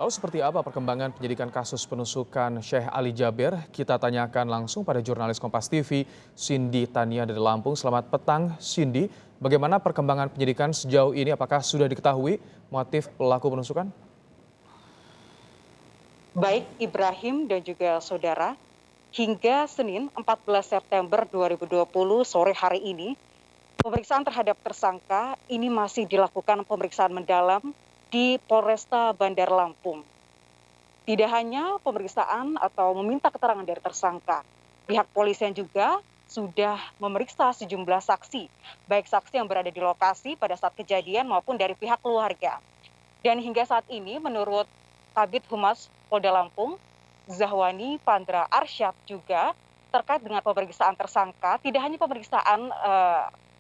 Lalu seperti apa perkembangan penyidikan kasus penusukan Syekh Ali Jaber? Kita tanyakan langsung pada jurnalis Kompas TV, Cindy Tania dari Lampung. Selamat petang, Cindy. Bagaimana perkembangan penyidikan sejauh ini? Apakah sudah diketahui motif pelaku penusukan? Baik Ibrahim dan juga saudara, hingga Senin 14 September 2020 sore hari ini, pemeriksaan terhadap tersangka ini masih dilakukan pemeriksaan mendalam di Polresta Bandar Lampung. Tidak hanya pemeriksaan atau meminta keterangan dari tersangka, pihak polisian juga sudah memeriksa sejumlah saksi, baik saksi yang berada di lokasi pada saat kejadian maupun dari pihak keluarga. Dan hingga saat ini menurut Kabid Humas Polda Lampung, Zahwani Pandra Arsyad juga terkait dengan pemeriksaan tersangka, tidak hanya pemeriksaan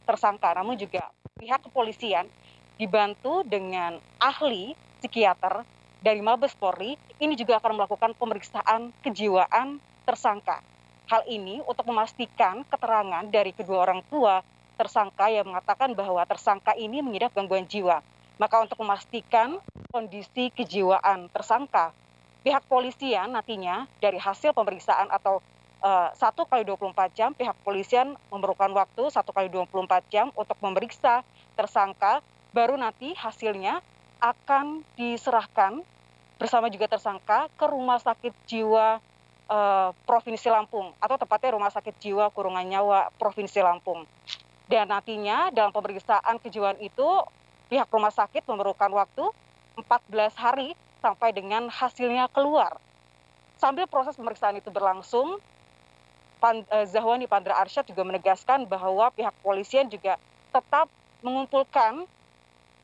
tersangka, namun juga pihak kepolisian dibantu dengan ahli psikiater dari Mabes Polri, ini juga akan melakukan pemeriksaan kejiwaan tersangka. Hal ini untuk memastikan keterangan dari kedua orang tua tersangka yang mengatakan bahwa tersangka ini mengidap gangguan jiwa. Maka untuk memastikan kondisi kejiwaan tersangka, pihak polisian nantinya dari hasil pemeriksaan atau 1 kali 24 jam, pihak polisian memerlukan waktu 1 kali 24 jam untuk memeriksa tersangka, baru nanti hasilnya akan diserahkan bersama juga tersangka ke Rumah Sakit Jiwa Provinsi Lampung atau tepatnya Rumah Sakit Jiwa Kurungan Nyawa Provinsi Lampung. Dan nantinya dalam pemeriksaan kejiwaan itu pihak rumah sakit memerlukan waktu 14 hari sampai dengan hasilnya keluar. Sambil proses pemeriksaan itu berlangsung, Zahwani Pandra Arsyad juga menegaskan bahwa pihak polisian juga tetap mengumpulkan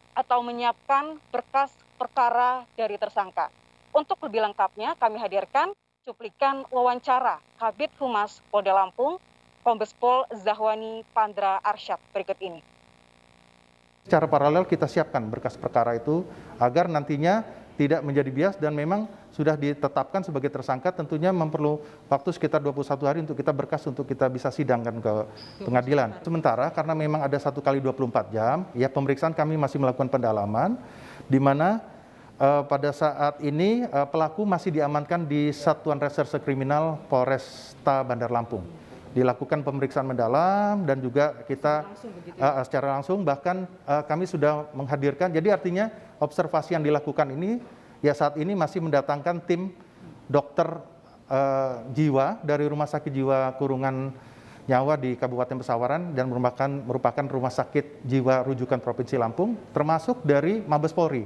atau menyiapkan berkas perkara dari tersangka. Untuk lebih lengkapnya kami hadirkan cuplikan wawancara Kabid Humas Polda Lampung, Kombes Pol Zahwani Pandra Arsyad berikut ini. Secara paralel kita siapkan berkas perkara itu agar nantinya tidak menjadi bias dan memang sudah ditetapkan sebagai tersangka, tentunya memerlu waktu sekitar 21 hari untuk kita berkas untuk kita bisa sidangkan ke pengadilan. Sementara karena memang ada 1 kali 24 jam, ya pemeriksaan kami masih melakukan pendalaman, di mana pada saat ini pelaku masih diamankan di Satuan Reserse Kriminal Polresta Bandar Lampung. Dilakukan pemeriksaan mendalam dan juga kita secara langsung bahkan kami sudah menghadirkan, jadi artinya observasi yang dilakukan ini ya saat ini masih mendatangkan tim dokter jiwa dari Rumah Sakit Jiwa Kurungan Nyawa di Kabupaten Pesawaran dan merupakan rumah sakit jiwa rujukan Provinsi Lampung termasuk dari Mabes Polri.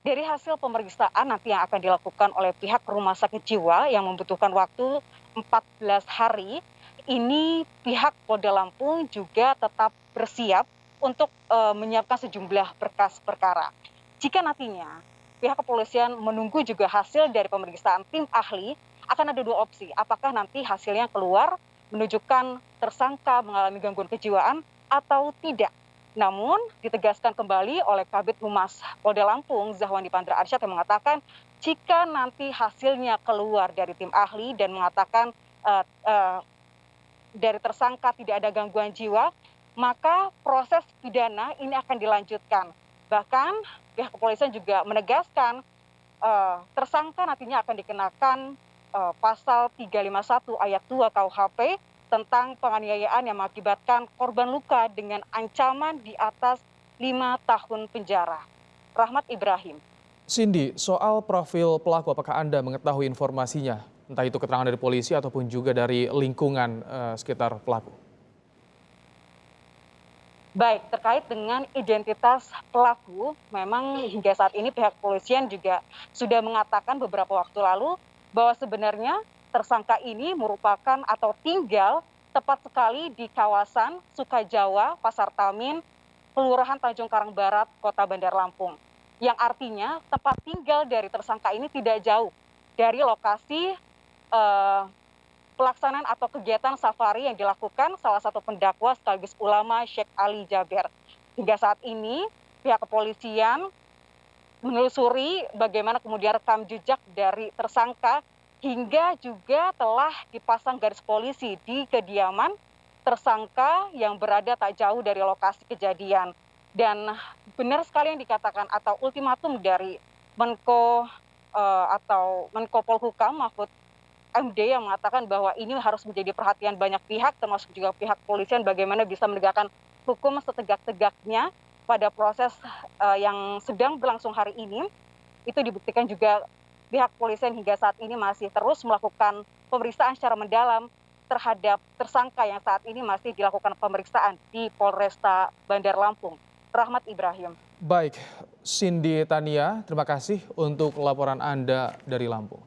Dari hasil pemeriksaan nanti yang akan dilakukan oleh pihak rumah sakit jiwa yang membutuhkan waktu 14 hari, ini pihak Polda Lampung juga tetap bersiap untuk menyiapkan sejumlah berkas perkara. Jika nantinya pihak kepolisian menunggu juga hasil dari pemeriksaan tim ahli, akan ada 2 opsi. Apakah nanti hasilnya keluar menunjukkan tersangka mengalami gangguan kejiwaan atau tidak. Namun ditegaskan kembali oleh Kabid Humas Polda Lampung, Zahwani Pandra Arsyad yang mengatakan jika nanti hasilnya keluar dari tim ahli dan mengatakan dari tersangka tidak ada gangguan jiwa, maka proses pidana ini akan dilanjutkan. Bahkan pihak kepolisian juga menegaskan tersangka nantinya akan dikenakan pasal 351 ayat 2 KUHP tentang penganiayaan yang mengakibatkan korban luka dengan ancaman di atas 5 tahun penjara. Rahmat Ibrahim. Cindy, soal profil pelaku, apakah Anda mengetahui informasinya? Entah itu keterangan dari polisi ataupun juga dari lingkungan sekitar pelaku. Baik, terkait dengan identitas pelaku, memang hingga saat ini pihak kepolisian juga sudah mengatakan beberapa waktu lalu bahwa sebenarnya tersangka ini merupakan atau tinggal tepat sekali di kawasan Sukajawa, Pasar Tamin, Kelurahan Tanjung Karang Barat, Kota Bandar Lampung. Yang artinya tempat tinggal dari tersangka ini tidak jauh dari lokasi pelaksanaan atau kegiatan safari yang dilakukan salah satu pendakwa sekaligus ulama Syekh Ali Jaber. Hingga saat ini pihak kepolisian menelusuri bagaimana kemudian rekam jejak dari tersangka hingga juga telah dipasang garis polisi di kediaman tersangka yang berada tak jauh dari lokasi kejadian. Dan benar sekali yang dikatakan atau ultimatum dari Menko atau Menko Polhukam Mahfud MD yang mengatakan bahwa ini harus menjadi perhatian banyak pihak, termasuk juga pihak kepolisian, bagaimana bisa menegakkan hukum setegak-tegaknya pada proses yang sedang berlangsung hari ini. Itu dibuktikan juga pihak kepolisian hingga saat ini masih terus melakukan pemeriksaan secara mendalam terhadap tersangka yang saat ini masih dilakukan pemeriksaan di Polresta Bandar Lampung. Rahmat Ibrahim. Baik, Cindy Tania, terima kasih untuk laporan Anda dari Lampung.